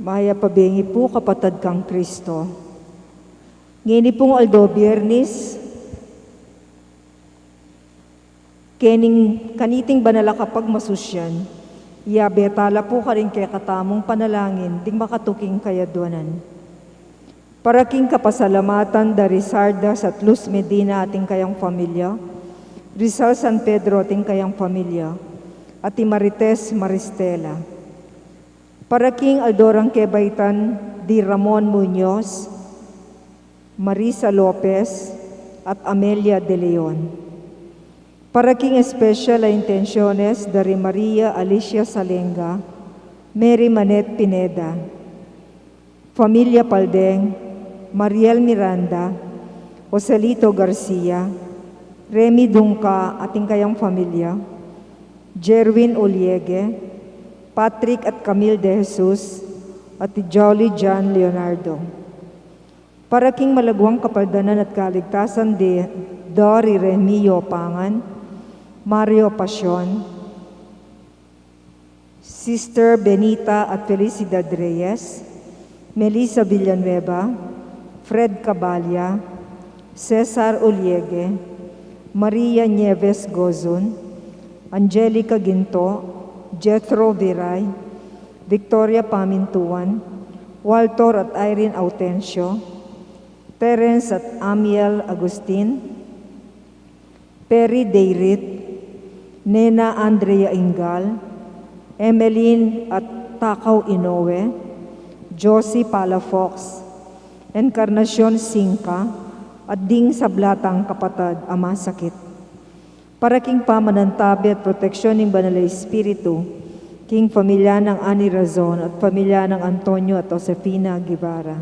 Maya pabengi po kapatad kang Kristo. Ngini pong Aldo Biyernes, kaniting banala kapag masusyan, betala po ka rin kaya katamong panalangin, ding makatuking kayadwanan. Para king kapasalamatan da Rizardas at Luz Medina ating kayang pamilya, Rizal San Pedro ating kayang pamilya, at Marites Maristela. Para king Aldorang Kebaitan di Ramon Muñoz, Marisa Lopez, at Amelia De Leon. Para king special intenciones dari Maria Alicia Salenga, Mary Manet Pineda, Familia Paldeng, Mariel Miranda, Joselito Garcia, Remy Dungka ating kayang pamilya, Jerwin Oliege, Patrick at Camille De Jesus, at Jolly John Leonardo. Para king malagwang kapaldanan at kaligtasan de Dory Remio Pangan, Mario Pasion, Sister Benita at Felicidad Reyes, Melissa Villanueva, Fred Cabalya, Cesar Oliege, Maria Nieves Gozon, Angelica Ginto, Jethro Viray, Victoria Pamintuan, Walter at Irene Autencio, Terence at Amiel Agustin, Perry Deirit, Nena Andrea Ingal, Emeline at Takaw Inoue, Josie Palafox, Encarnacion Singka, at Ding Sablatang Kapatad Ama Sakit. Para king pamanantabi at proteksyon ng Banal na Espiritu, king pamilya ng Ani Razon at pamilya ng Antonio at Josefina Guevara.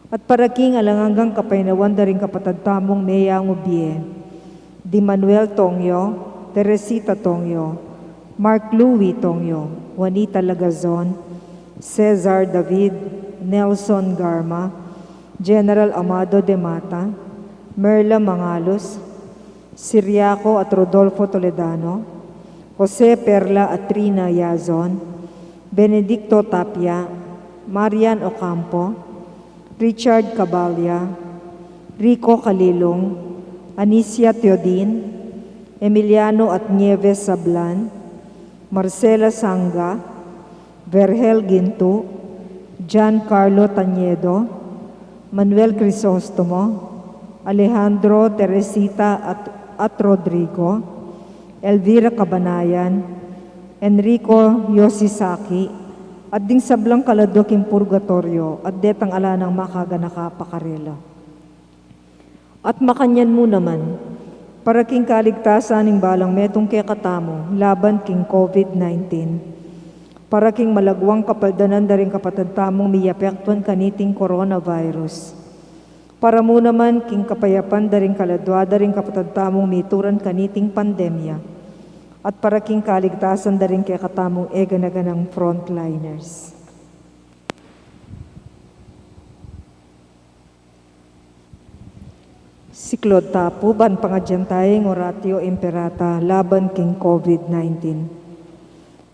At para king alanganggang kapainawan da rin kapatad tamong Mea Ngubie, Di Manuel Tongyo, Teresita Tongyo, Mark Louis Tongyo, Juanita Lagazon, Cesar David, Nelson Garma, General Amado de Mata, Merla Mangalos, Siriaco at Rodolfo Toledano, Jose Perla at Trina Yazon, Benedicto Tapia, Marian Ocampo, Richard Cabalya, Rico Calilong, Anicia Teodin, Emiliano at Nieves Sablan, Marcela Sanga, Vergel Ginto, Giancarlo Tañedo, Manuel Crisostomo, Alejandro Teresita at Rodrigo, Elvira Cabanayan, Enrico Yosisaki, at ding sablang kaladoking purgatorio at detang ala ng makaganaka pakarela. At makanyan mo naman, para king kaligtasan ng balang metong kekatamo, laban king COVID-19. Para king malagwang kapaldanan da rin kapatad tamong miyapektuan kaniting coronavirus. Para mo naman king kapayapan da rin kaladwa da rin kapatad tamong mituran kaniting pandemya. At para king kaligtasan da rin kekatamong eganaganang frontliners. Siklod tapo, ban pangadyantayeng oratio imperata, laban king COVID-19.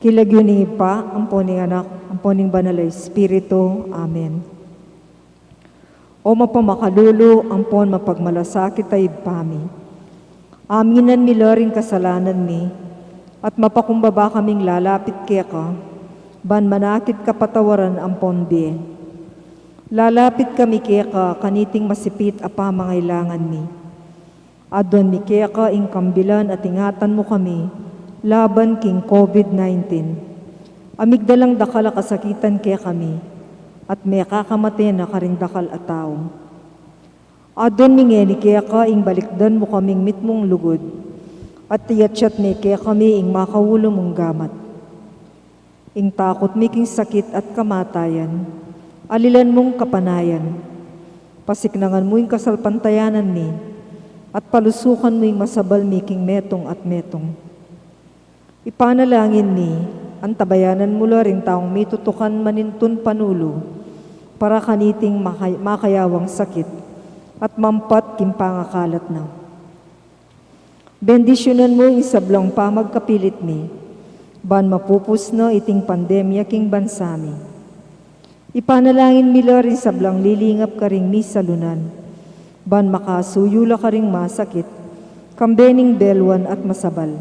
Kilagyuning pa, amponing anak, amponing banal na Espiritu. Amen. O mapamakalulo, ampon mapagmalasakit ay pami. Aminan mi rin kasalanan mi, at mapakumbaba kaming lalapit kaya ka, ban manakit kapatawaran ampon di. Lalapit kami kaya ka, kaniting masipit apa mangailangan mi. Adon mi kaya ka, ingkambilan at ingatan mo kami, laban king COVID-19. Amigdalang dakala kasakitan kaya kami, at may kakamate na karindakal at tao. Adon mi ngeni kaya ka, ing balikdan mo kaming mitmong lugod, at tiyatsat ni kaya kami ing makawulo mong gamat. Ing takot mi king sakit at kamatayan, alilan mong kapanayan, pasiknangan mo ing kasalpantayanan ni, at palusukan mo ing masabal mi king metong at metong. Ipanalangin ni, antabayanan mula rin taong mitutukan manintun panulo, para kaniting makayawang sakit, at mampat kimpangakalat na. Bendisyonan mo isablang pamagkapilit mi, ban mapupus no iting pandemya king bansami. Ipanalangin mila rin sablang lilingap ka ring mi salunan. Ban makasuyula ka ring masakit, kambening belwan at masabal.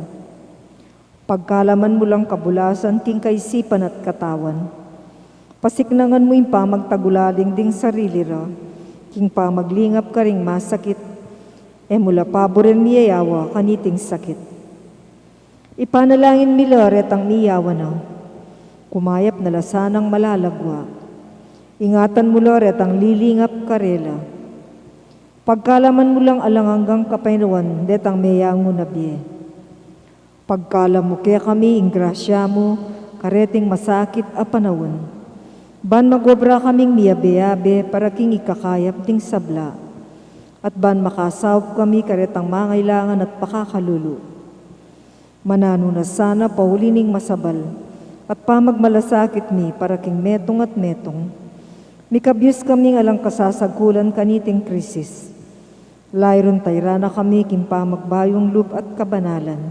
Pagkalaman mo lang kabulasan king kaisipan at katawan. Pasiknangan mo yung pamagtagulaling ding sarili ra, king pamaglingap ka ring masakit, mula paboren miyayawa kaniting sakit. Ipanalangin mila retang miyawa na, kumayap na lasanang malalagwa. Ingatan mo loret ang lilingap karela. Pagkalaman mo lang alang hanggang kapainuan, detang meyang mo nabiye. Pagkalam mo kaya kami, ingrasya mo, kareting masakit a panawon. Ban magobra kaming miyabe-yabe para king ikakayap ding sabla. At ban makasawp kami karetang mangailangan at pakakalulu. Manano na sana paulining masabal, at pamagmalasakit mi para king metong at metong. Mikabyus kaming alang kasasagulan kaniting krisis. Layron tayrana kami king pamagbayong lub at kabanalan.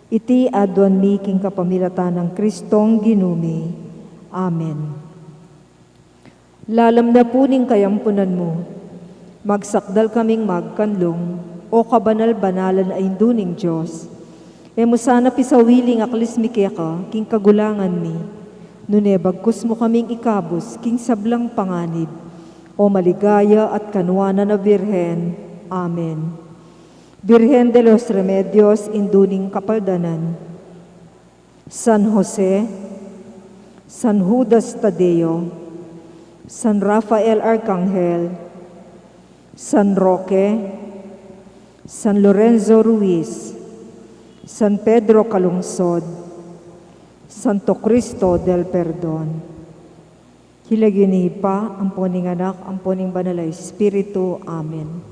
Iti adwan mi king kapamilatan ng Kristong ginumi. Amen. Lalam na puning kayampunan mo, magsakdal kaming magkanlong, o kabanal-banalan ay induning Diyos. Mo sana pisawiling aklis mi kaya ka, king kagulangan mi. Nune bagkus mo kaming ikabos, king sablang panganib, o maligaya at kanwana na Birhen. Amen. Birhen de los Remedios, induning kapaldanan. San Jose, San Judas Tadeo, San Rafael Arcangel, San Roque, San Lorenzo Ruiz, San Pedro Calungsod, Santo Cristo del Perdon. Hilagini pa, amponing anak, amponing banal na Espiritu. Amen.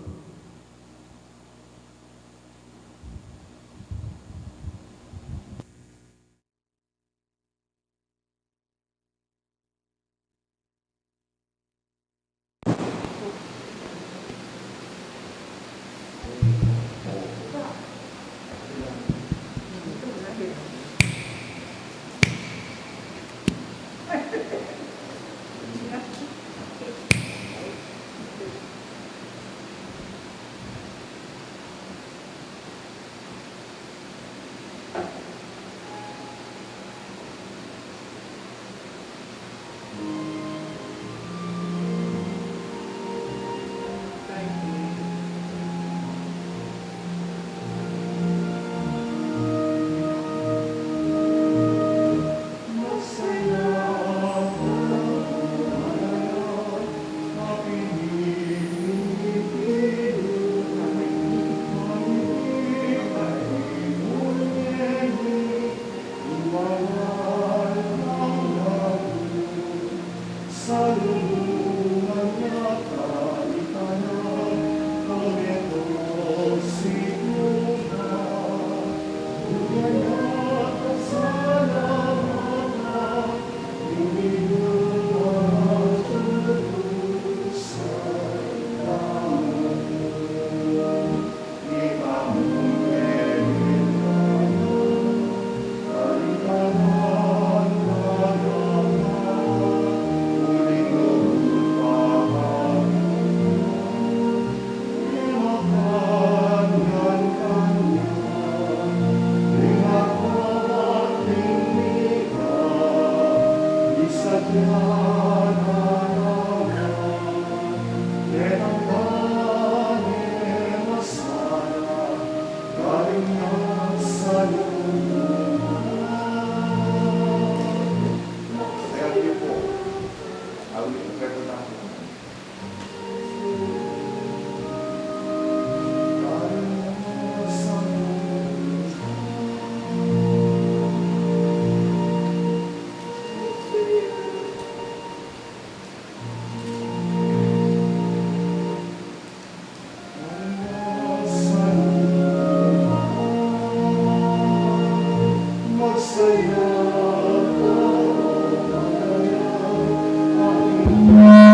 Amen.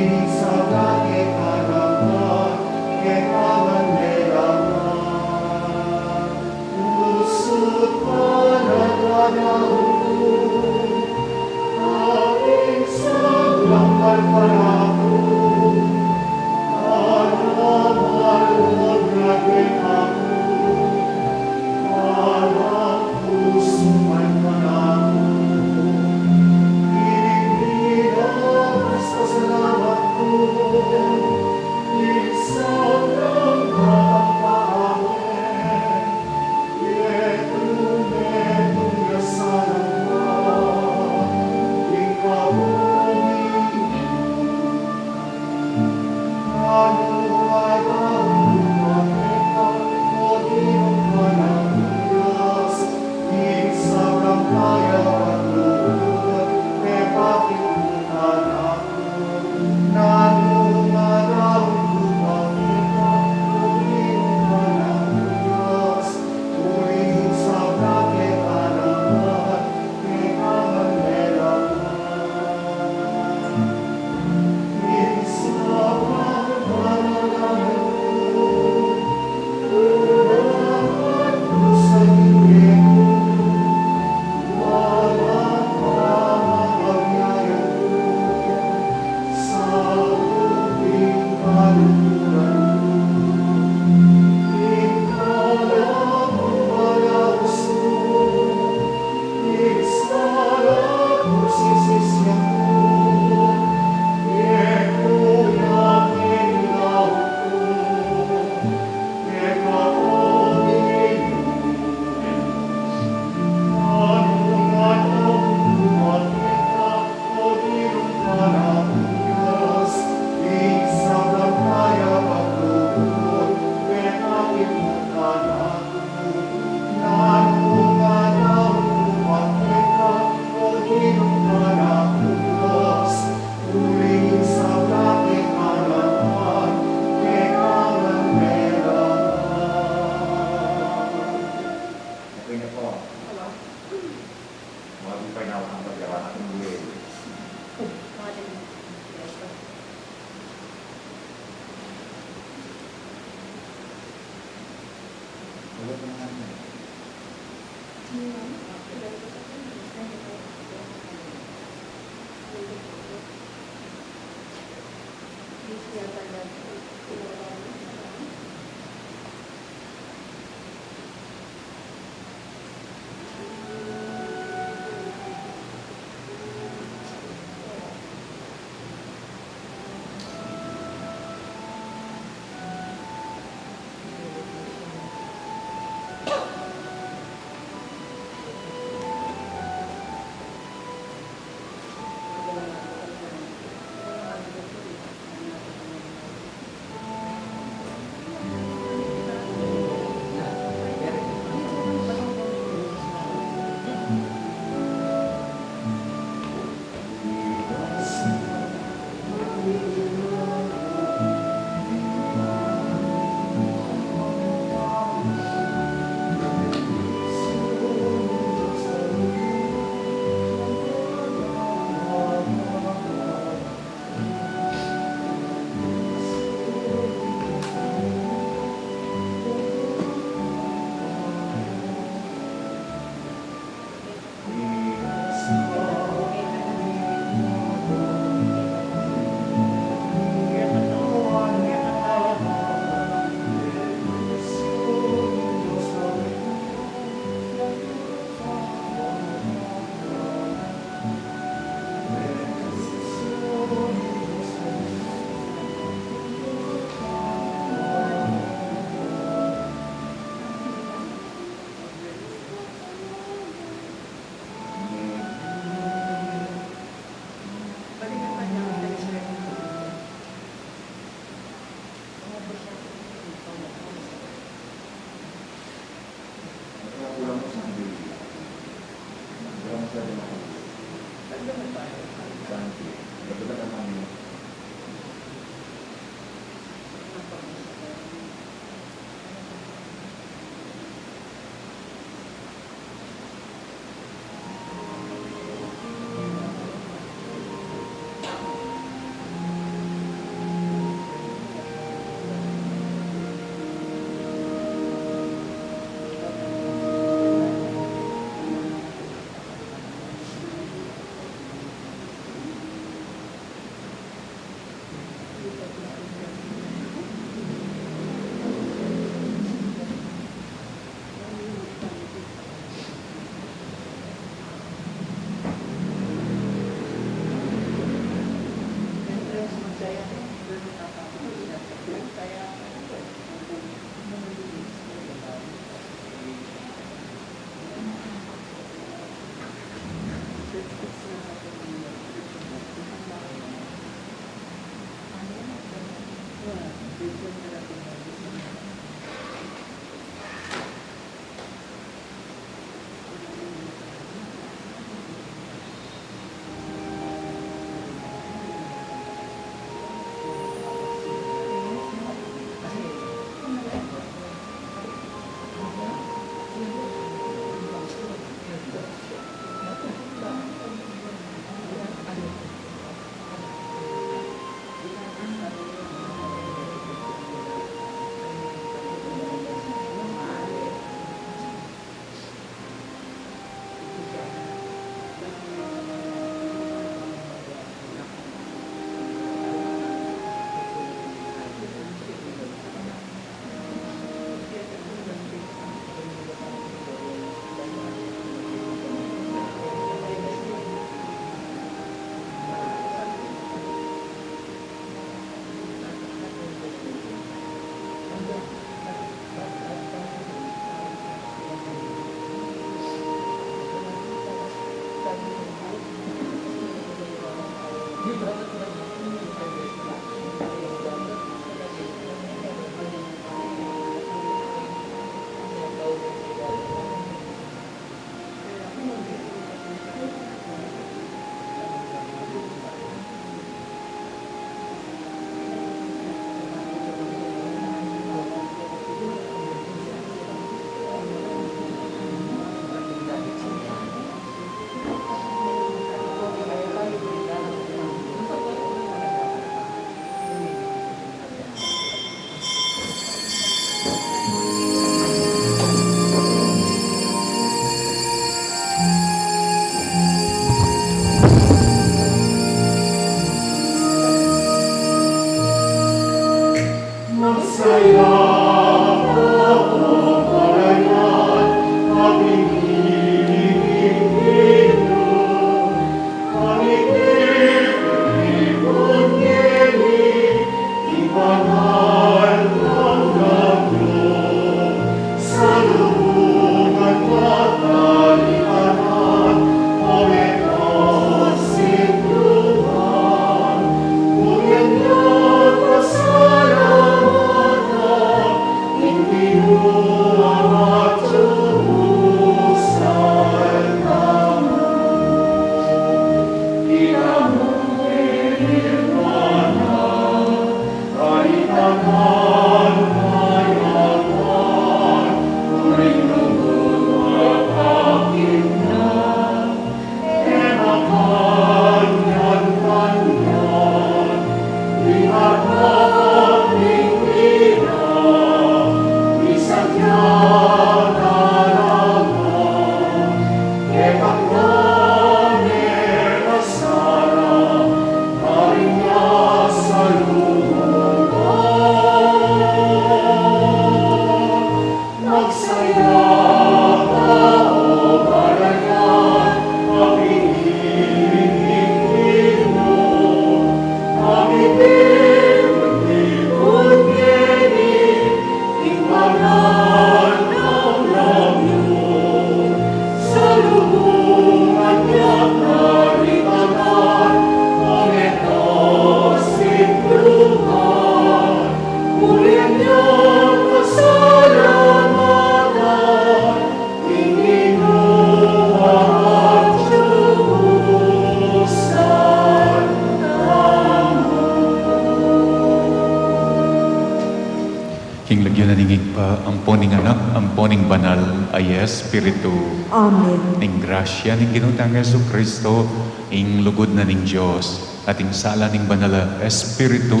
King lagyan na ningig pa, amponing anak, amponing banal, ay Espiritu, Amen. ning grasya ning ginutang Yesu Kristo, ing lugod na ning Diyos, at ing sala ning banal Espiritu,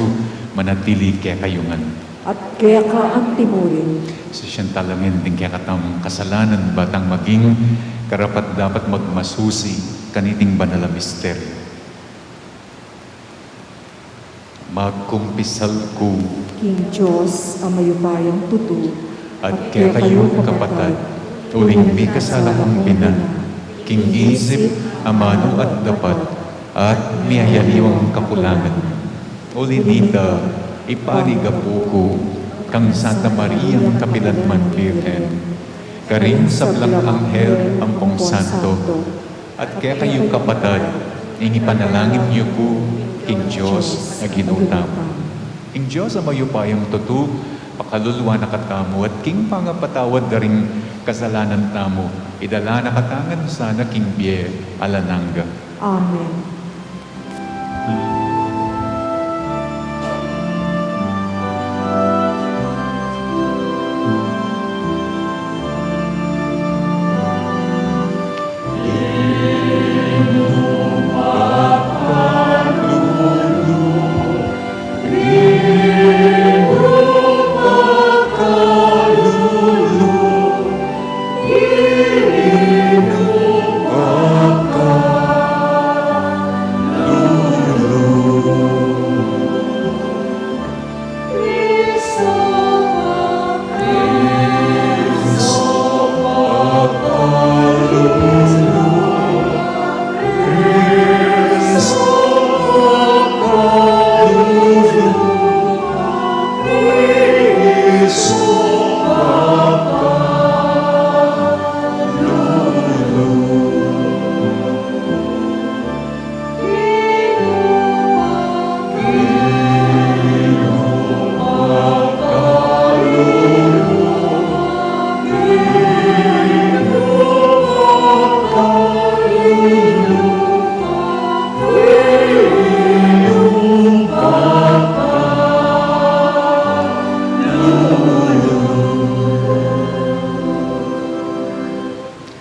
manatili kaya kayungan. At kaya ka ang timurin. Sa siyang talamin din kaya katamang kasalanan batang maging karapat dapat magmasusi kaniting banal na misteryo. Magkumpisal ko King Diyos, ang mayupayang tutu, at kaya kayo kapatid, uling may kasalakang pinan, king isip, amano at dapat, at miyayaliwang kapulangan. Ulinita, ipanigapo ko, kang Santa Maria ang kapilanman Birhen, karin sa blang anghel ang pong santo, at kaya kayo kapatid, inipanalangin niyo po, King Diyos na ginutam. King Diyos ang mayupayang tutu, pakaluluwa na katamo, at King pangapatawad na rin kasalanan tamo, idala na katangan sana King Bie alananga. Amen.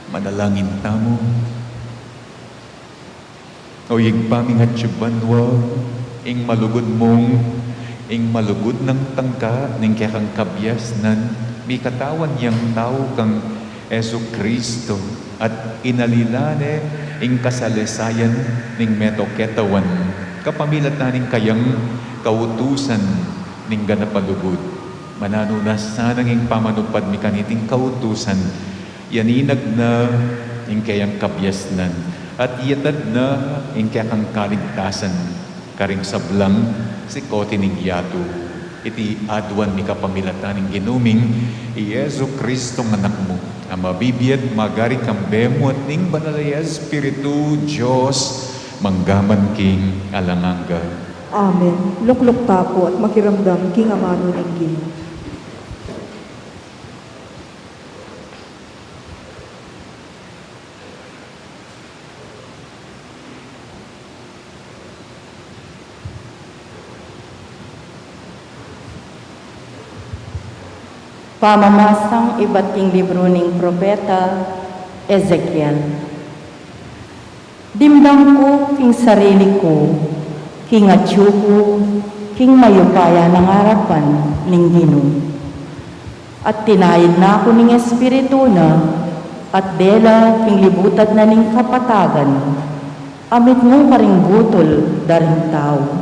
Manalangin tamo. O yigpaming at banwa, ing malugod mong, ing malugod ng tangka, ning kaya kang kabyas nan, may katawan yang tao kang Yesu Kristo, at inalilane, ing kasalisayan, ning metoketawan, kapamilat na ning kayang kautusan, ning ganapalugod. Mananunas sanang ing pamanupad mi kaniting kautusan, yaninag na ing kayang kabyasnan, at yatad na ing kayang kaligtasan, karing sablang si kote ning yato. Iti adwan mi kapamilatan ning ginuming, Yesu Kristo ng anak mo, ang mabibiyat magari kambemo at ning banal na Espiritu Diyos, manggaman king alanganga. Amen. Lukluk tapo at makiramdam king amano ng Ginoo. Pamamasang iba't king libro ning propeta Ezekiel. Dimdam ko king sarili ko, king atyo ko, king mayupaya ng harapan ning Ginoo. At tinayin na ako ning espiritu na, at dela king libutad na ning kapatagan, amit mong karing butol daring tao.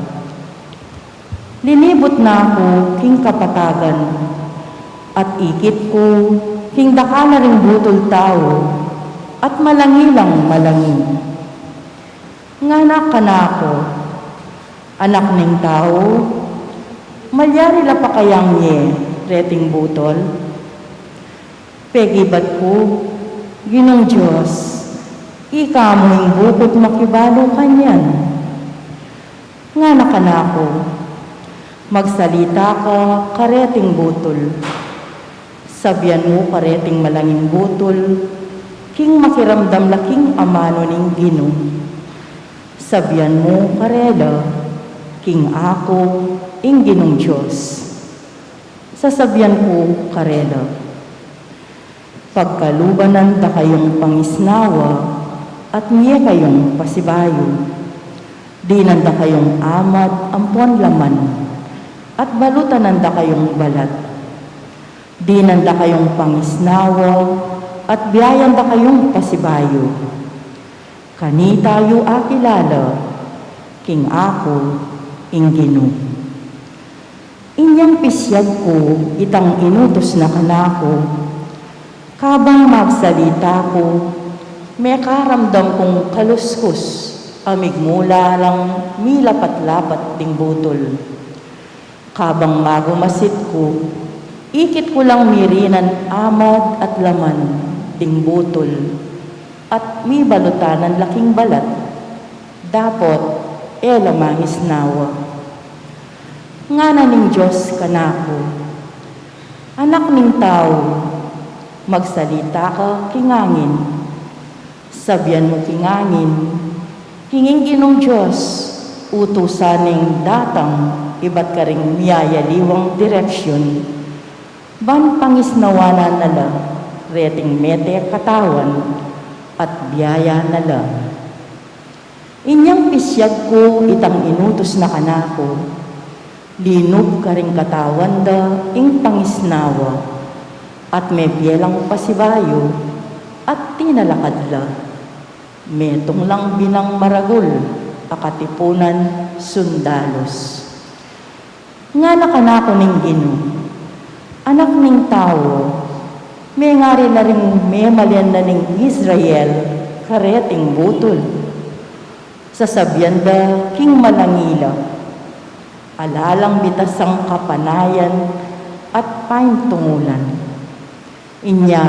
Linibot na ako king kapatagan, at ikit ko king daka na ring butol tao, at malangilang malangi. Nganak ka na ako, anak ning tao, malyari la pa kayang nye, reting butol. Pegibat ko, Ginong Diyos, ika mo yung bukod makibalo kanyan. Nganak ka na ako, magsalita ka, kareting butol. Sabyan mo, kareting malanging butol, king makiramdam laking amano ning Ginoo. Sabyan mo, karela, king ako, ing Ginong Diyos. Sasabyan ko, karela, pagkalubanan ta kayong pangisnawa, at niya kayong pasibayo. Di nanda kayong amad, ampon laman, at balutan nanda kayong balat. Di nanda kayong pangisnawa, at biyayan da kayong pasibayo. Kani tayo akilala, king ako, ing Ginoo. Inyang pisyag ko, itang inutos na kanako, kabang magsalita ko, may karamdam kong kaluskos, amig mula lang milapat-lapat ding butol. Kabang magumasit ko, ikit ko lang mirinan amad at laman ding butol, at mi balutanan laking balat, dapot lamangis nawa. Ngana ning Diyos kanako, anak ning tao, magsalita ka kingangin, sabyan mo kingangin, kinging Ginong Diyos, utusaning datang, iba't ka ring miyayaliwang direksyon, ban pangisnawanan nala, reting mete katawan, at biyaya nala. Inyang pisyag ko, itang inutos na kanako, linub ka ring katawan da, ing pangisnawa, at may bielang pasibayo, at tinalakad la. Metong lang binang maragol, akatipunan sundalos. Nga nakanako ning Ginoo, anak ning tao, may ngari na rin may malyan na ning Israel, kareting butol. Sasabyan da king malangila, alalang bitasang kapanayan at paintungulan. Inya,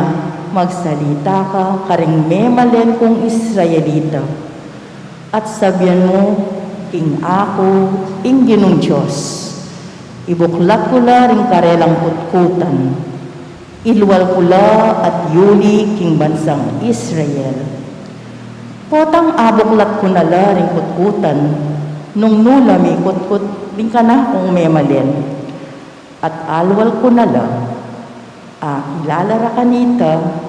magsalita ka, karing memalen kong Israelita, at sabyan mo, king ako, ing Ginong Diyos. Ibuklat ko la ring karelang kutkutan, ilwal ko la at yuli king bansang Israel. Potang abuklat ko na la ring kutkutan, nung nula may kutkut, ring ka na kong memalen, at alwal ko na la, ilalara kanita,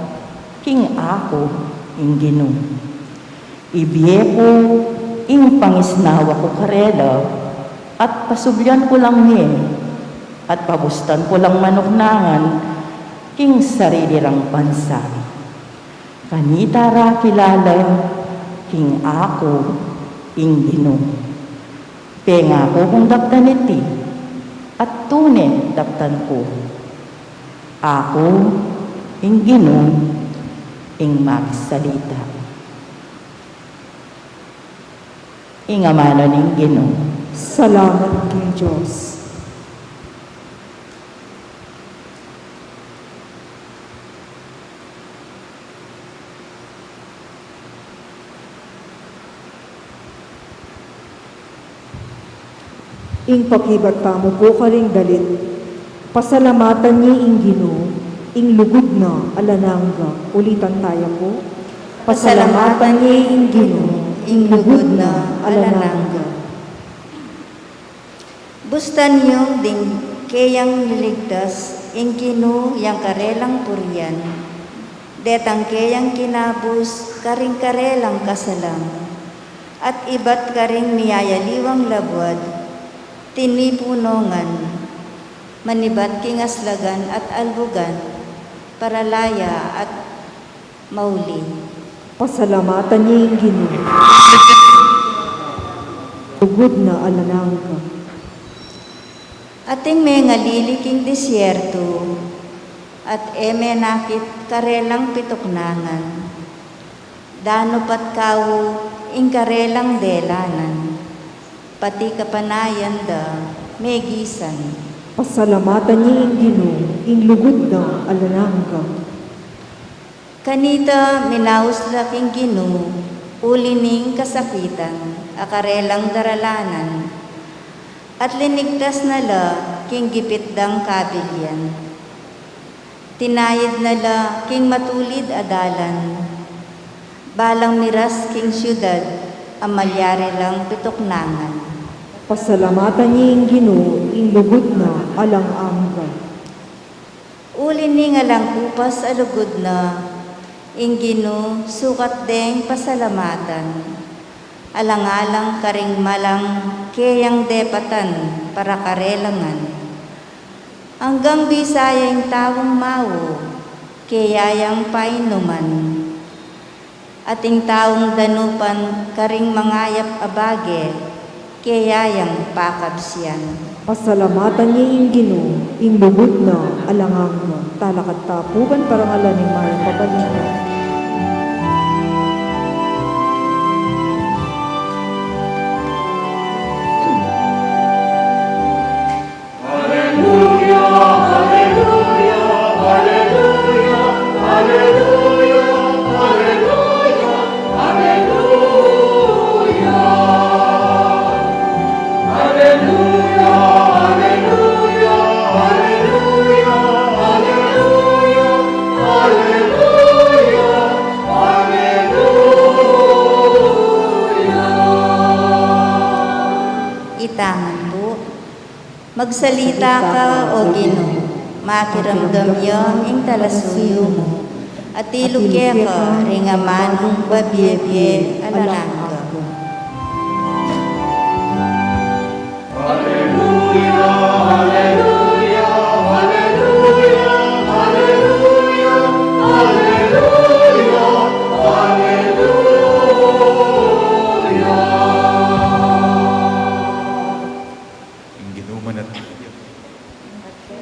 king ako, ing Ginoo. Ibiye ko, ing pangisnawa ko karela, at pasublyan ko lang niya, at pabustan ko lang manuknangan, king sarili rang bansa. Kanita ra kilala, king ako, ing Ginoo. Penga ko kung daptan iti, at tune daptan ko. Ako, ing Ginoo, ing magsalita. Ing amano ning Ginoo. Salamat kay Diyos. Ing pakibat pa mo po ka ring dalit, pasalamatan niya ing Ginoo, ing lugod na alanangga, ulitan tayo po. Pasalamatan niya ing Ginoo, ing lugod na alanangga. Bustan yung ding kayang niligtas, ing Ginoo yang karelang purian, detang kayang kinabus, karing karelang kasalam, at ibat karing niyayaliwang labwad, tinipunongan, manibat kingaslagan at albugan, paralaya at mauli. Pasalamatan niya ing Ginoo, lugod na alanangga. Ating may ngaliliking disyerto, at nakit karelang pituknangan. Dano pat kawo ing karelang delanan, pati kapanayan da megisan. Pasalamatan niya ing Ginoo, ing lugod na alanangga. Kanita minausla king Ginoo, ulining kasakitan, akarelang daralanan, at linigtas nala king gipitdang kabilyan. Tinayid nala king matulid adalan, balang miras king syudad, amalyari lang pituknangan. Pasalamatan niya ing Ginoo, ing lugod na alang-angga. Uli ni nga lang kupas alugod na, ing Ginoo sukat deng pasalamatan. Alang-alang karing malang kayang depatan para karelangan. Hanggang bisaya yung tawong mawo, kayayang painuman. Ating taong danupan karing mangayap abage, kayayang pakabsiyan. Pasalamatan niya ing Ginoo, ing lugod na alang-angga. Talakad tapugan parangalan ni Maria Pabalita. Itangan po, magsalita ka o Ginoo, makiramdam yon ing talasuyo mo, at ilugya ka ringamanong babiyebye alanangga.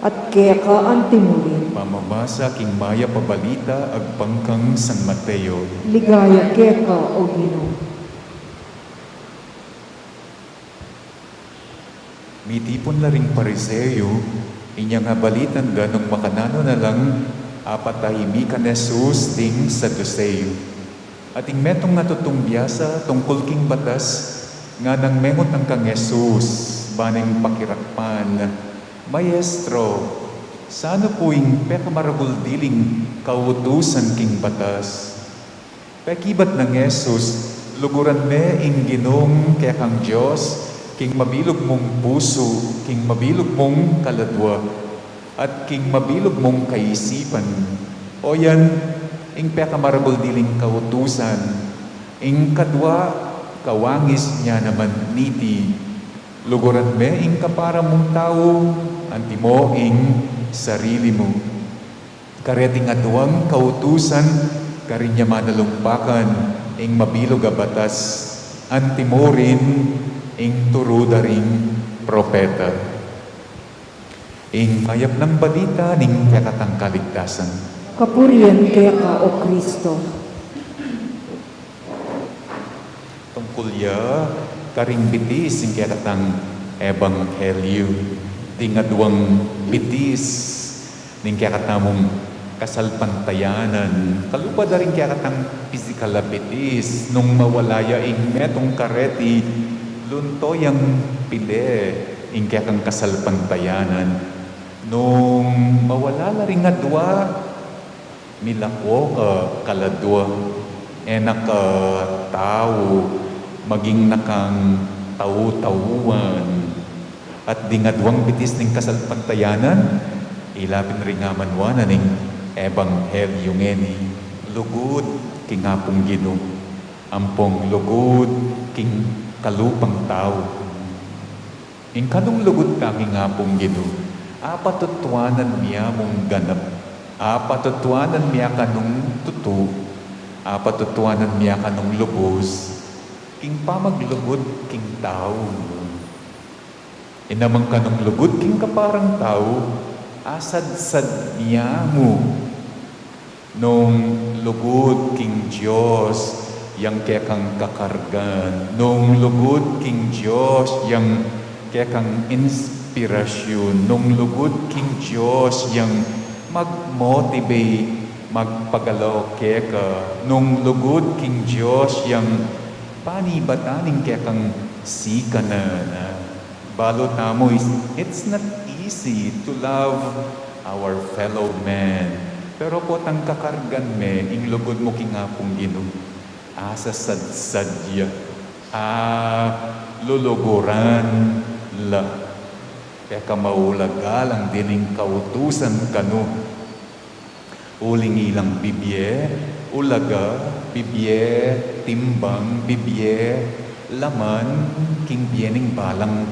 At kaya ka ang timurin, Mamabasa king Maya Pabalita agpangkang San Mateo. ligaya kaya ka o Ginoo. Mitipon na ring pariseyo, inya nga balitan ganong makanano na lang apatahimikan Jesus ting sa Duseyo. At ing metong nga tutong biyasa tungkol king batas, nga nang mengot ng kang Jesus, baneng pakirakpan, Maestro, sana po ing pekamaragul diling kautusan king batas. Pekibat ng Jesus, luguran me ing Ginong kaya kang Diyos, king mabilog mong puso, king mabilog mong kaladwa, at king mabilog mong kaisipan. O yan, ing pekamaragul diling kautusan, ing kadwa, kawangis niya naman niti, luguran me ing kapara mong tao, anti mo ing sarili mo. Kareting aduang kautusan, karinya manalumpakan, ing mabilog a batas, anti mo rin ing turuda ring propeta. Ing mayap ng balita ning kakatang kaligtasan. Kapurian kaya ka o Kristo. Tungkol ya, karing bitis ing kakatang ebanghelyo. Tingaduang bitis ning kakatamong kasalpantayanan. Kalupa da rin kakatang physical bitis nung mawalaya ing metong kareti luntoyang pile ing kakang kasalpantayanan. Nung mawala la rin nga dua, milako ka kaladwa, enak ka tao, maging nakang tau-tauan. At di nga duwang bitis ning kasalpantayanan, ilapin rin nga manwana ning ebanghelyo ngeni. Lugod king apong Ginoo, ampong lugod king kalupang tao. Ing kanong lugod kami nga pong Ginoo, apatutuanan miya mong ganap, apatutuanan miya kanong tutu, apatutuanan miya kanong lubos, king pamaglugod king tao. Inamang kanong lugod king kaparang tao, asad-sad niya mo nung lugod king Diyos yang kekang kakargan, nung lugod king Diyos yang kekang inspirasyon, nung lugod king Diyos yang mag-motivate, magpagalaw keka, nung lugod king Diyos yang panibataning kekang sika na balot na mo is, it's not easy to love our fellow man. Pero po tang kakargan me, ing lugod mo kingapong Ginoo. Asa sadsadya, luluguran la. Kaya kamaulagalang dining kautusan kanu. Uling ilang bibye, ulaga, bibye, timbang, bibye, laman, king biening balang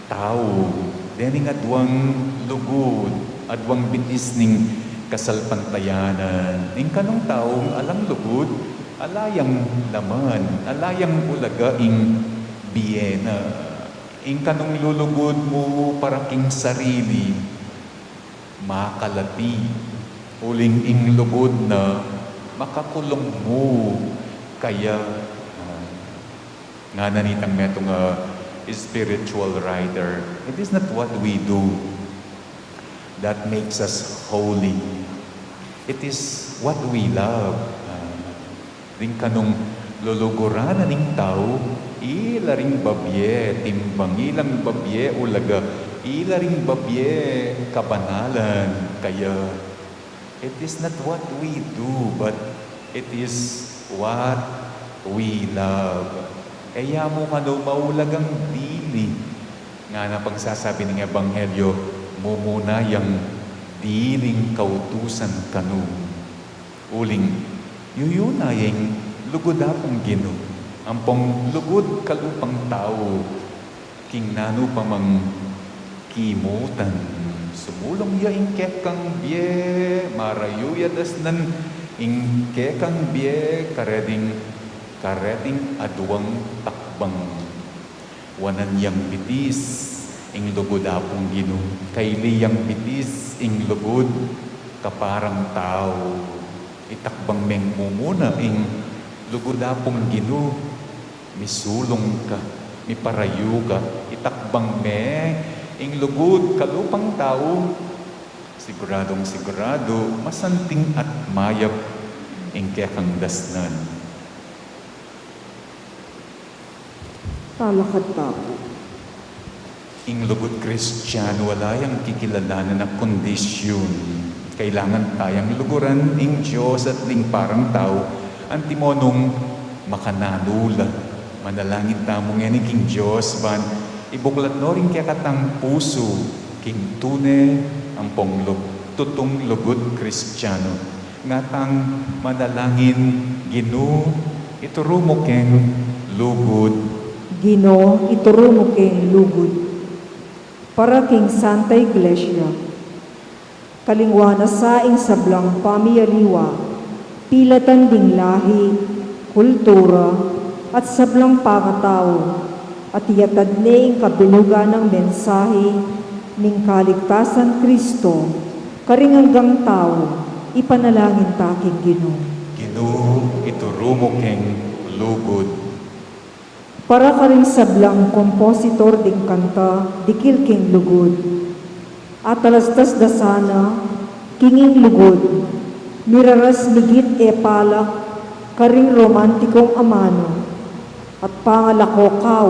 tao. Dining adwang lugod, adwang bitis ning kasalpantayanan. Ing kanong taong alang lugod, alayang laman, alayang ulaga ing biyena. Ing kanong lulugod mo para king sarili, makalati. Uling ing lugod na makakulong mo. Kaya, nga nanitang metong spiritual writer, it is not what we do that makes us holy. It is what we love. Ring kanong luluguran ning tao, ilaring babye, timbang ilang babye ulaga, ilaring babye kabanalan. Kaya, it is not what we do, but it is what we love. Kaya mo kano maulagang dili. Nga na pagsasabi ng Ebanghelyo, mo muna yung diling kautusan kanu. Uling, yuyunayeng lugod apong Ginoo. Ampong lugod kalupang tao, king nano pamang kimutan. Sumulong ya ing kekang bie, marayuya das nan ing kekang bie, kareding aduang takbang. Wanan yang bitis, ing lugod apong Ginoo. Kaili yang bitis, ing lugod kaparang tao. Itakbang meng mumuna, ing lugod apong Ginoo. Misulong ka, miparayu ka. Itakbang me, ing lugod kalupang tao. Siguradong sigurado, masanting at mayap, ing kekang dasnan. Talakad tao. Ing lugod Kristiyano, wala yung kikilalanan na kondisyon. Kailangan tayang luguran ing Diyos at ling parang tao. Antimonong makananula. Manalangin tamong yan king Diyos. Ban, ibuklat no rin kaya katang puso. King tune ang tutong lugod Kristiyano. Ngatang manalangin Ginoo, ituro mo keng lugod. Ginoo, ituro mo keng lugod. Para king Santa Iglesia, kalingwa na saing sablang pamiyaliwa, pilatan ding lahi, kultura, at sablang pakatao, at iyatad ing kabilugan ng mensahe ning kaligtasan Kristo, karing hanggang tao, ipanalangin taking Ginoo. Ginoo, ituro mo keng lugod. Para ka rin sablang kompositor ding kanta, dikil king lugod. At alastas da sana, kinging lugod, miraras migit e palak, karing romantikong amano, at pangalako kaw,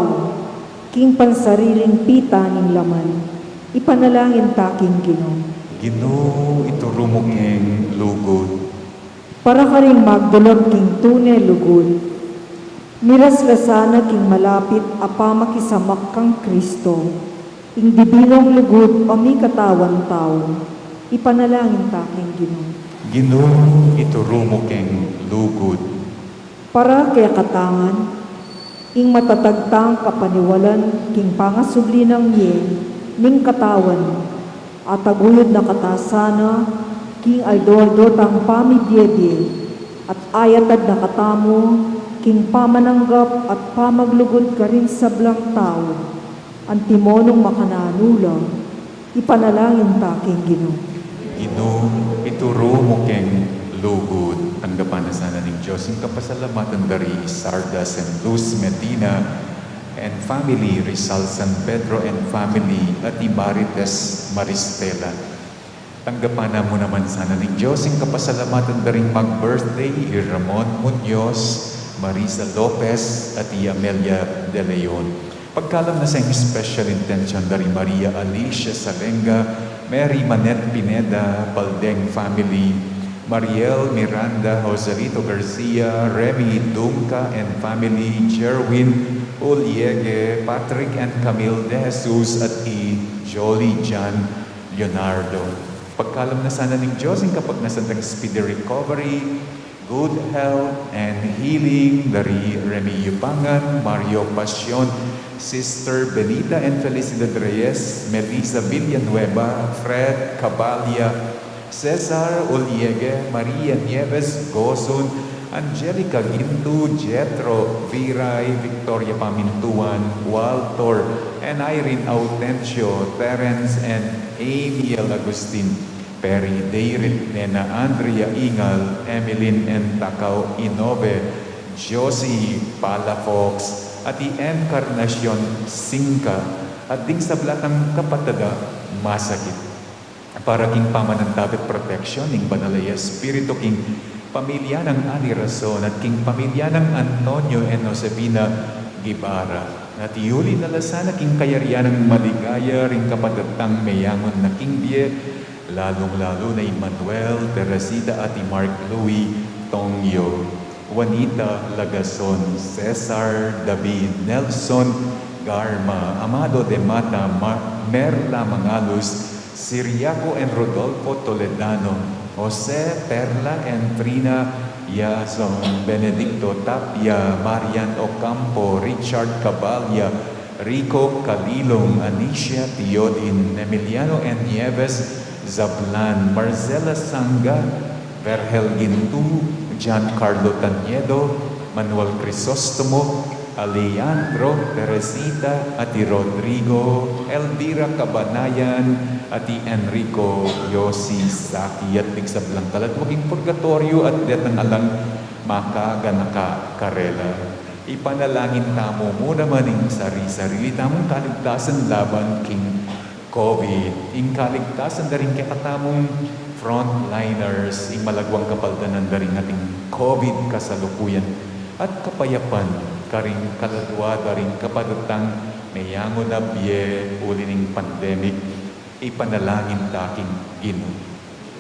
king pansariling pita ning laman, ipanalangin taking Ginoo. Ginoo, ituro mo keng lugod. Para ka rin magdulog king tunay lugod, miras lasana king malapit apamakisamak kang Kristo, ing dibinong lugod o mi katawan tao, ipanalangin taking Ginoo. Ginoo, ituro mo keng lugod. Para kaya katangan, ing matatagtang kapaniwalan king pangasubli ng niye, ning katawan, at aguyod na katasana, king aldor tang pamibyebye, at ayatad na katamo, king pamananggap at pamaglugod ka rin sa blang tao, antimonong makananula, Ipanalangin taking Ginoo. Ginoo, ituro mo keng lugod. Tanggapan na sana ng Diyos. Yung kapasalamatan dari Sarda and Luz Medina and family, Rizal San Pedro and family, at Marites Maristela. Tanggapan na mo naman sana ng Diyos. Yung kapasalamatan daring mag-birthday, Ramon Munoz, Marisa Lopez, at Amelia De Leon. Pagkalam na sa special intention dari Maria Alicia Salenga, Mary Manette Pineda, Baldeng family, Mariel Miranda Joselito Garcia, Remy Dumka and family, Jerwin Uliege, Patrick and Camille De Jesus, at Jolie John Leonardo. Pagkalam na sana ng Diyos, kapag nasandang speedy recovery, good health and healing dari Remy Yupangan, Mario Pasion, Sister Benita and Felicidad Reyes, Melissa Villanueva, Fred Cabalia, Cesar Uliege, Maria Nieves Gosun, Angelica Gintu, Jetro Viray, Victoria Pamintuan, Walter, and Irene Autencio, Terence and Amiel Agustin, Perry Deirit, Nena Andrea Ingal, Emeline and Takaw Inove, Josie Palafox, at Encarnacion Singka, at ding sa blatang kapatada, masakit. Para king pamanantabit protection, ing Banalaya Espiritu, king pamilya ng Ani Rason, at king pamilya ng Antonio and Josefina Gibara. At iuli na lasana king kayarian ng maligaya, ring kapadatang mayangon na king Bie, lalong-lalo na Emmanuel, Teresita at Mark Louis Tongyo, Juanita Lagason, Cesar David, Nelson Garma, Amado de Mata, Merla Mangalus, Siriaco and Rodolfo Toledano, Jose Perla and Trina Yason, Benedicto Tapia, Marian Ocampo, Richard Cabalya, Rico Calilong, Anicia Tiodin, Emiliano and Nieves Zablan, Marcela Sanga, Vergel Gintu, Giancarlo Taniedo, Manuel Crisostomo, Alejandro, Teresita, ati Rodrigo, Elvira Cabanayan, ati Enrico Yossi Saki, at tigsablang kalatwaging purgatorio at detang alang makaganaka karela. Ipanalangin tamo mo naman ang sarili-sarili tamong kaligtasan laban king COVID. Ing kaligtasan na rin kakatamong frontliners, ing malagwang kapaldanan na rin ating COVID kasalukuyan at kapayapan karing kaladwa na rin kapadatang mayango na biye ulining pandemic. Ipanalangin taking Ginoo.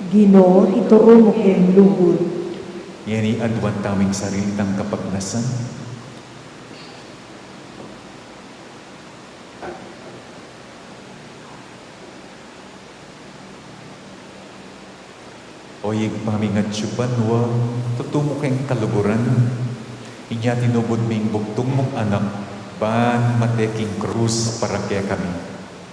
Ginoo, ituro mo keng lugod. Yan adwan taming sarilitang kapagnasan. Oyig pamingat syubanwa, tutumo keng kaluguran. Inya tinubod ming bugtong mong anak, ban mateking krus para kaya kami.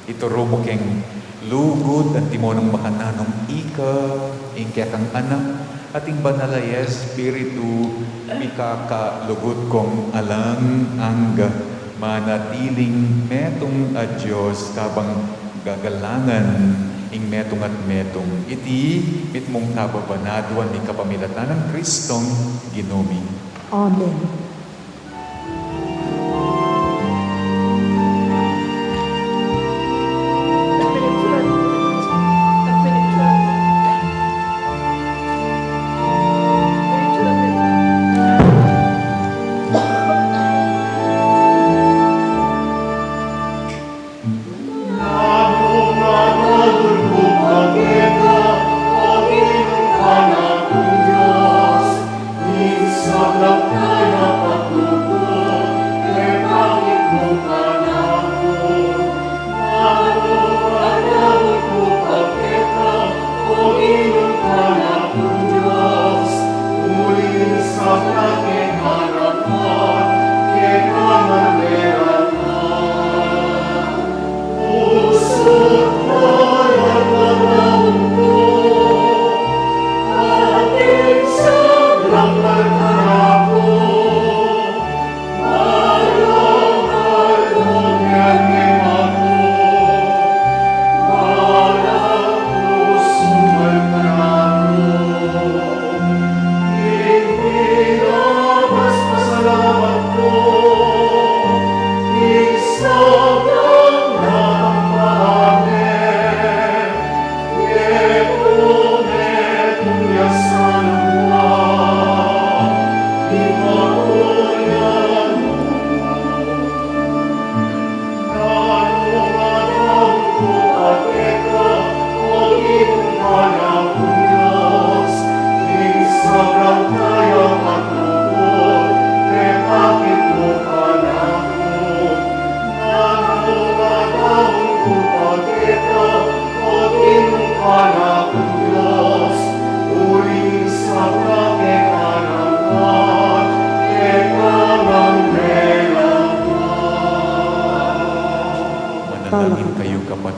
Ituro mo keng lugod at timonong makananong ika, kaya kang anak, ating Banalaya Espiritu, ikakalugod kong alang angga, manatiling metong a Diyos kabang gagalangan ing metong at metong iti mitmong kababanaduan ni kapamilatan ng Kristong Ginomi. Amen. Oh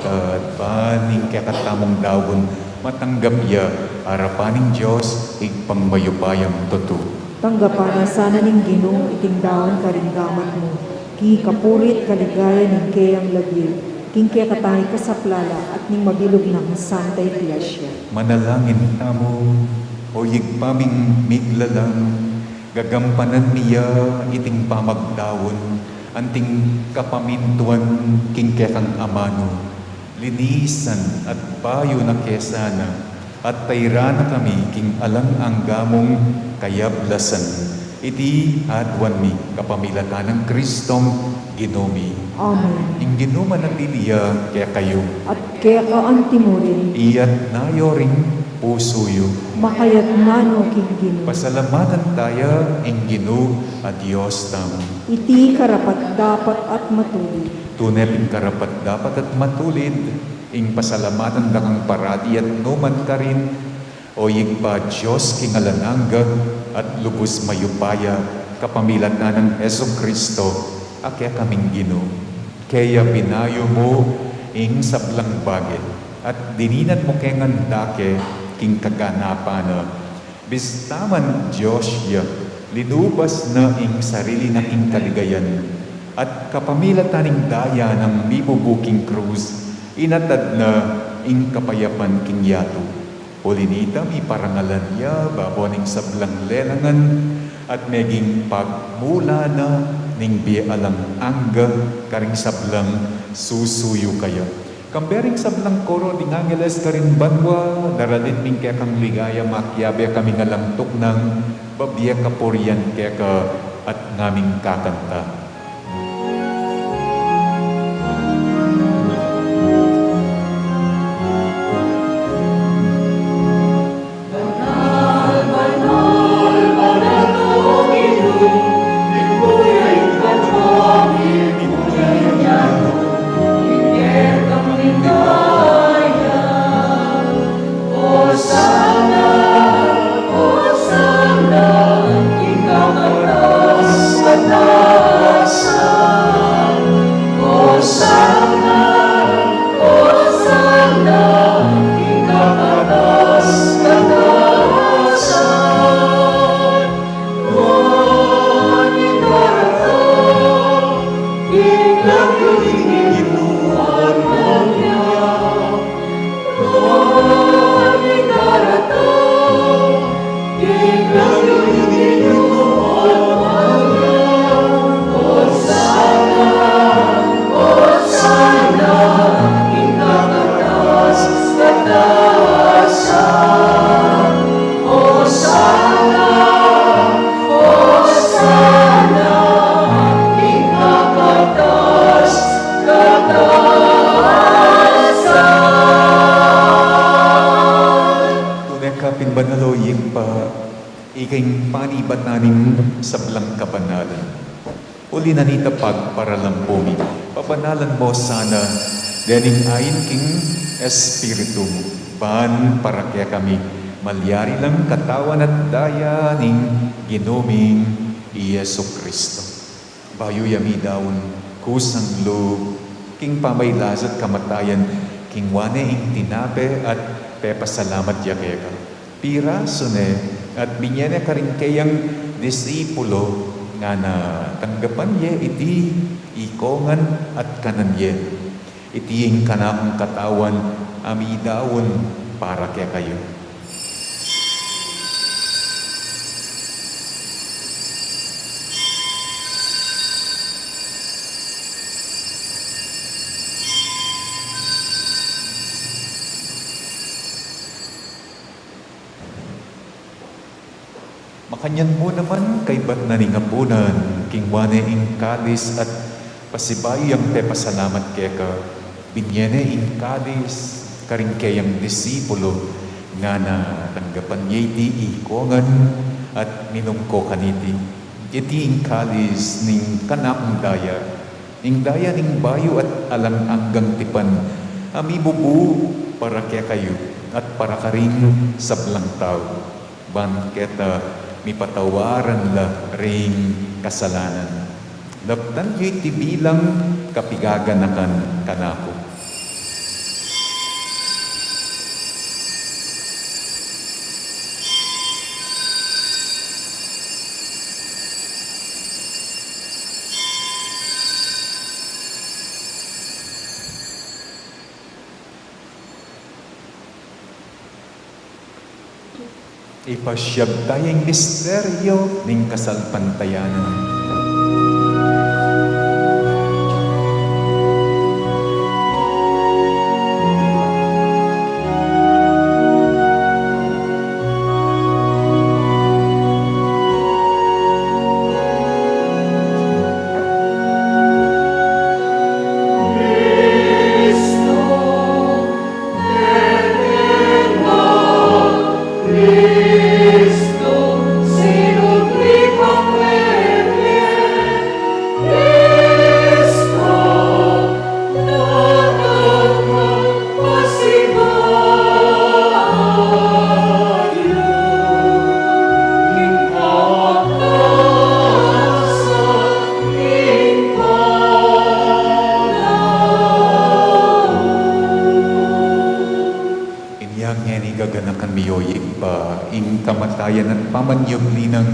pagkat baning kakatamong dawon matanggap ya arapaning Diyos igpangmayupayang totoo. Tanggapana sana ning Ginoo iting daon karinggamat mo. Ki kapurit kaligaya ning kayang lagil. King kaya katay ka sa plala at ning mabilog ng Santa Iglesia. Manalangin tamo, o yigpaming miglalang, gagampanan niya iting pamagdawon, anting kapamintuan king kekang amano, linisan at bayo na kesana, at tayra na kami king alang ang gamong kayablasan. Iti adwan mi kapamilatan ng Kristong Ginomi. Amen. Ing ginuman at iliya kaya kayo, At kaya ka ang timurin, iyat nayo ring pusuyo. makayat nano king Ginoo. Pasalamatan tayo ing Ginoo at Diyos tamo. Iti karapat dapat at matuloy. Tunay ping karapat dapat at matulid, ing pasalamatan da kang parati at numan ka rin, o yigpa Diyos king alanangga at lubos mayupaya kapamilat na ng Yesu Kristo, akya kaming Ginoo. Kaya pinayo mo ing sablang bagay, at dininat mo kengan dake king kaganapana. Bistaman Diyos ya, linubas na ing sarili na ing kaligayan, at kapamilatan ing daya ng bibubuking krus, inatad na ing kapayapan king yato. Ulinita mi parangalan ya, baboning sablang lelangan, at meging pagmula na ning bialang angga, karing sablang susuyo kaya. Kambering sablang koro ding angeles karin banwa, daralit ming kaya kang ligaya makyabe kami ngalantok ng babiya kapurian kaya ka at ngaming kakanta. Banaloying pa, iking panibat nanin sablang kabanalan. Uli na nita pagparalampumi, papanalan mo sana, dening ayin king espiritu mo. Ban para kaya kami, malyari lang katawan at daya ning ginoming Yesu Kristo. Bayo yami daon, kusang loob, king pamaylasat kamatayan, king wane ing tinape at pepasalamat yakaya ka. Piraso ne at binyene ka rin kayang disipulo nga na tanggapan ye iti ikongan at kanan ye. Iti yung kanakong katawan amidawon para kaya kayo. Makanyan mo naman kay ba't naningapunan, king wane ing kalis at pasibay ang te pasalamat kaya ka, binyene ing kalis, karing kayang disipulo, nga na tanggapan niya iti ikongan at minungko kaniti. Iti ing kalis ning kanakong daya, ing daya ning bayo at alang anggang tipan, amibubu para kaya kayo at para karing sablang tao. Banketa, mipatawaran la ring kasalanan. Laptan yo'y tibilang kapigaganakan kanako. Ipasyag tayong misteryo ng kasalpantayanan. Miyoyig pa, ing kamatayan at pamanyugli ng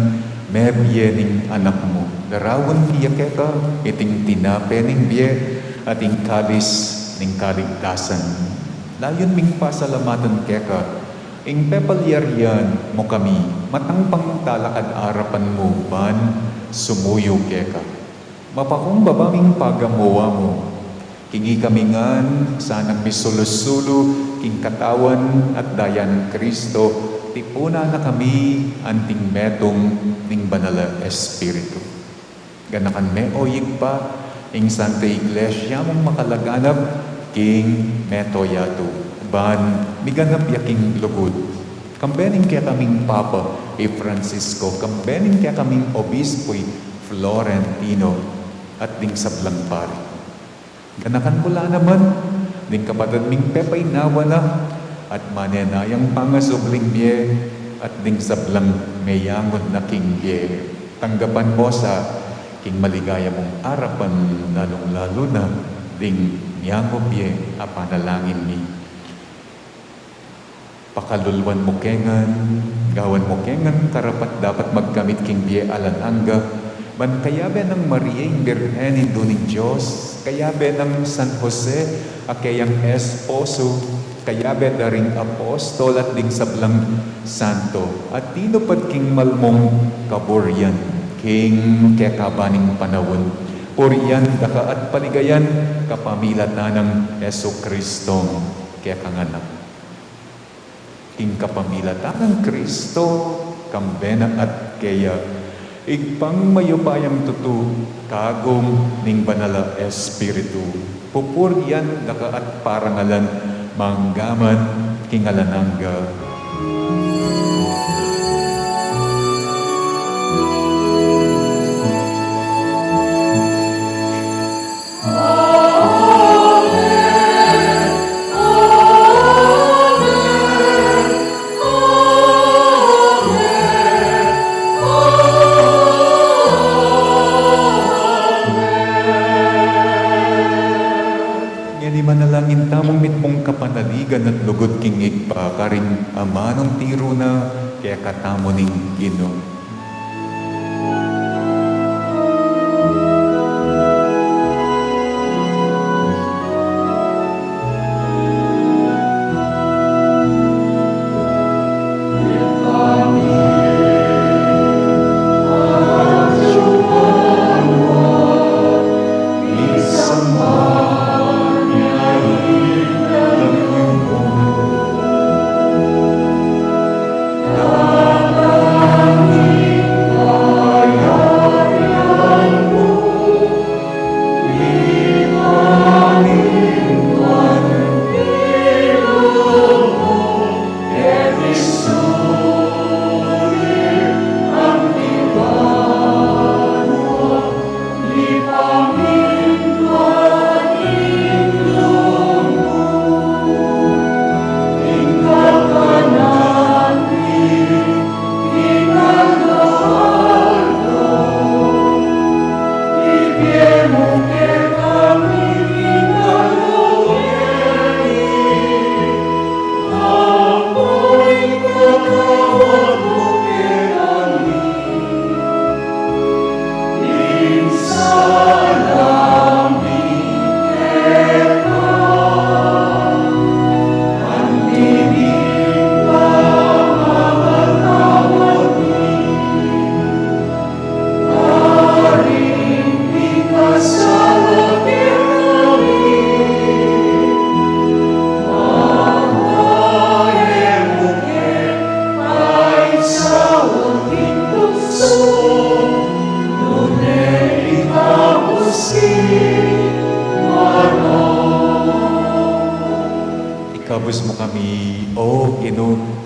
mebye ning anak mo. Larawan niya keka, iting tinape ning biye, at ing kalis ning kaligtasan. Layon ming pasalamatan keka, ing pepalyaryan mo kami, matangpang talakad arapan mo, ban sumuyo keka. Mapakong babaming pagamuwa mo, kingi kami ngan, sanang misulusulo, king katawan at daya ng Kristo, tipuna na kami anting metong ning banala Espiritu. Ganakan me oyig pa, ing Santa Iglesia mong makalaganap, king metoyato, ban miganap yaking lugod. Kambening kaya kaming Papa, Francisco, kambening kaya kaming Obispo'y Florentino, at ding sablang pari. Ganakan pula naman, ding kapatid ming pepay nawa na, at manenayang pangasubling biye, at ding sablang mayangon na king biye. Tanggapan mo sa king maligaya mong arapan, lalong-lalo na, ding niyango biye, apanalangin mi. Pakalulwan mo kengan, gawan mo kengan, karapat dapat magkamit king biye alananga, man kayabe ng Mariaing Birhen Duning Diyos, kayabe ng San Jose, akayang esposo, kayabe daring apostol at ding sablang santo, at tinupad king malmong kaburyan, king kekabaning panawon, puriyan daka at paligayan, kapamilatan ng Yesu Kristong kekanganak. King kapamilatan ng Kristo, kambena at kaya, igpang mayupayang tutu, kagong ning banala Espiritu. Pupuryan daka at parangalan, manggaman kingalanangga. Manalangin tamong mitmong kapanaligan at lugod kingig pa karing amanong tiro na kaya katamo ning Ginoo. Amen.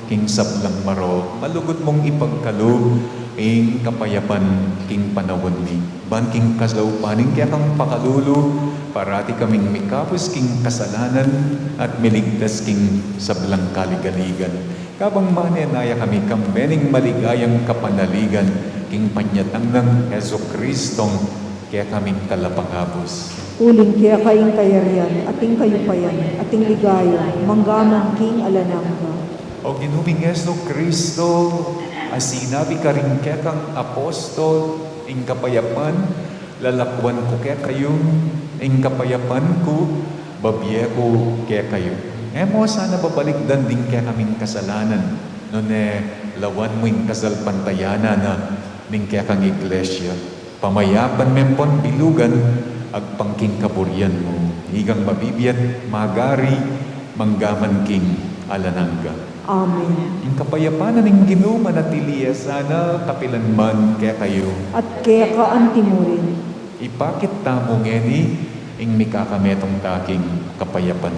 king sablang maro, malugod mong ipagkaloob, ing kapayapan king panawon mi. Ban king kaslaupaning kaya kang pakalulu, parati kaming mikapos king kasalanan at miligtas king sablang kaligaligan. Kabang manenaya kami kambening maligayang kapanaligan, king panyatang ng Heso Kristong kaya kaming kalapangabos. Uling kaya kayong kayarian, ating kayupayan, ating ligaya, manggamang king alanangga. O ginuming Heso Kristo, asinabi ka rin kaya kang apostol, ing kapayapan, lalakwan ko kaya kayo, ing kapayapan ko, babiye ko kaya kayo. Mo sana babalikdan din kaya kaming kasalanan, nun lawan mo yung kasalpantayana na ning kaya kang iglesia. Pamayapan mempon bilugan, agpangking kaburyan mo, higang mabibiyat, magari, manggaman king alanangga. Amen. Yung kapayapanan ng Ginoo manatiliya sana kapilanman kaya kayo. At kaya ka antimurin. Ipakit tamo ngeni ing mikakametong taking kapayapan.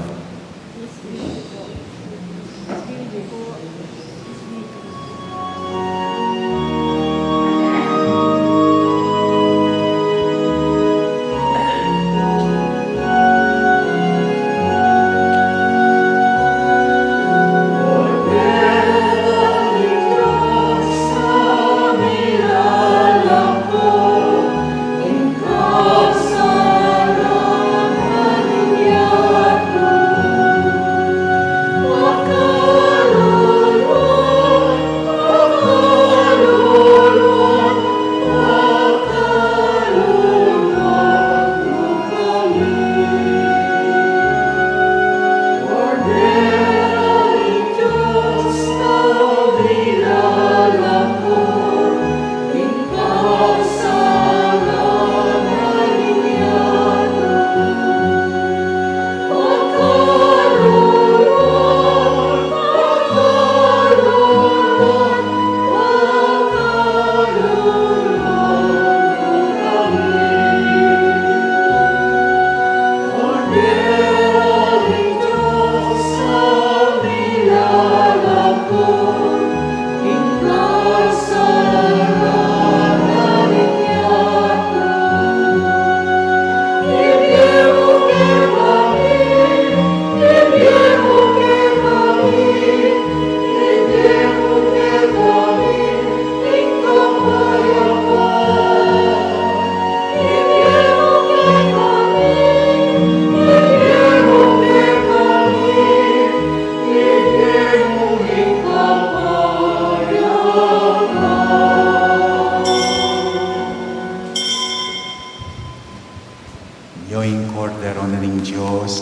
Nyoing kordero na ning Diyos,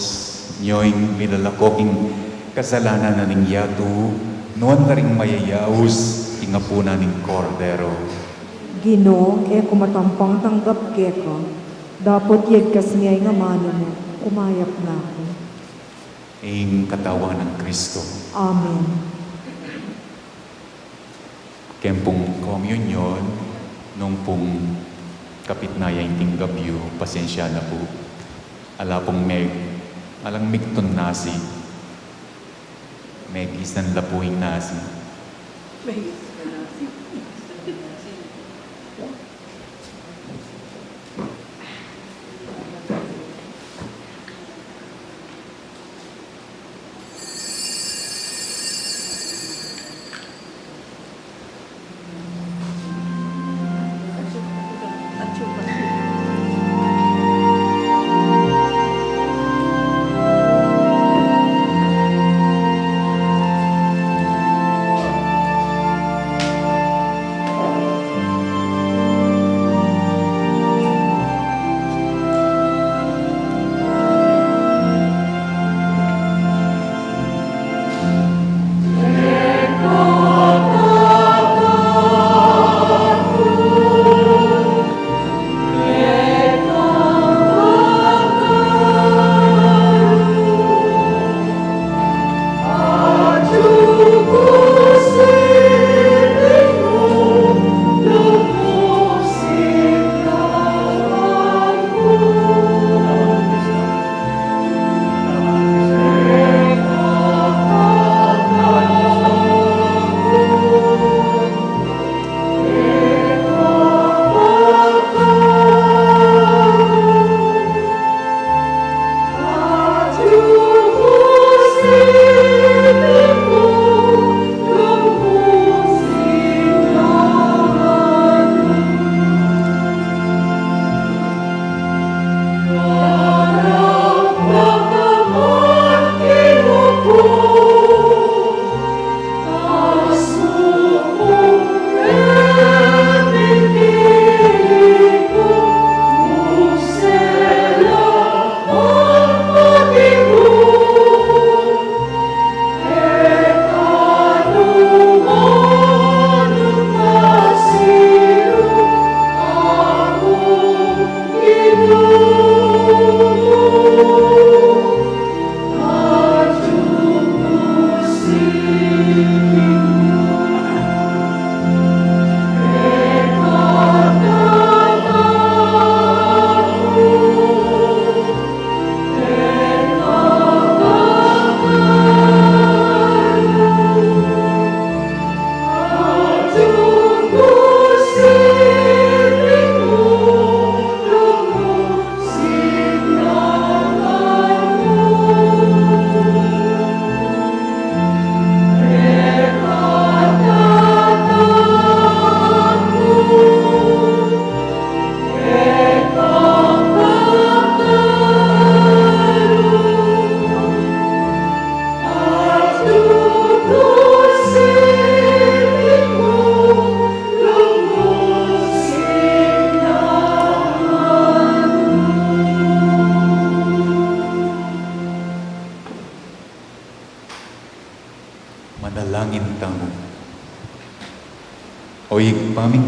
nyoing milalakoking kasalanan na ning yatu, noon na ring mayayaus, ingapuna ning kordero. Ginoo, kumatampang tanggap keka. Dapat yagkas niya nga mano mo, umayap na ako. Ing katawan ng Kristo. Amen. Kempong communion, nung pong kapit na yung tinggabyo, pasensya na po. Ala pong alang migton nasi. Isan lapuing nasi.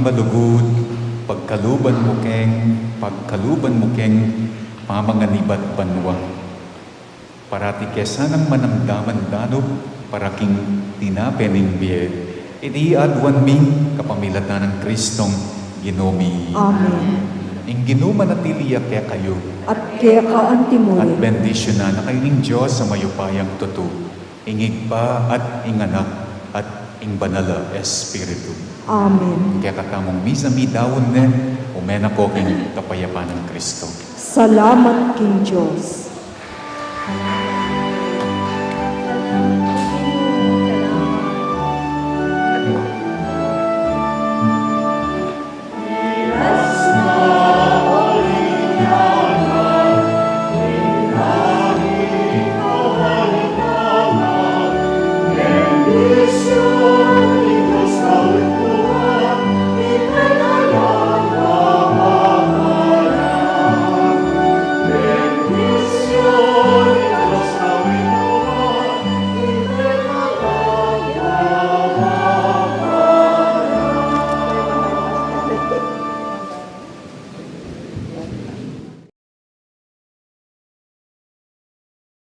malugod, pagkaluban mo keng mamanganibat banwa. Parati kesanang manamdaman danop, para king tinapening biye, iti adwan mi kapamilatan ng Kristong ginomi. Amen. Ing ginuman at tiliyak kaya kayo, At kaya kaan at timuri, bendisyon na kayo ng Diyos sa mayupayang tuto, ingig pa at inganak at ing banala Espiritu. Amen. Kaya katamong misa mi dawon ne, umena ko king kapayapan ng Kristo. Salamat king Diyos.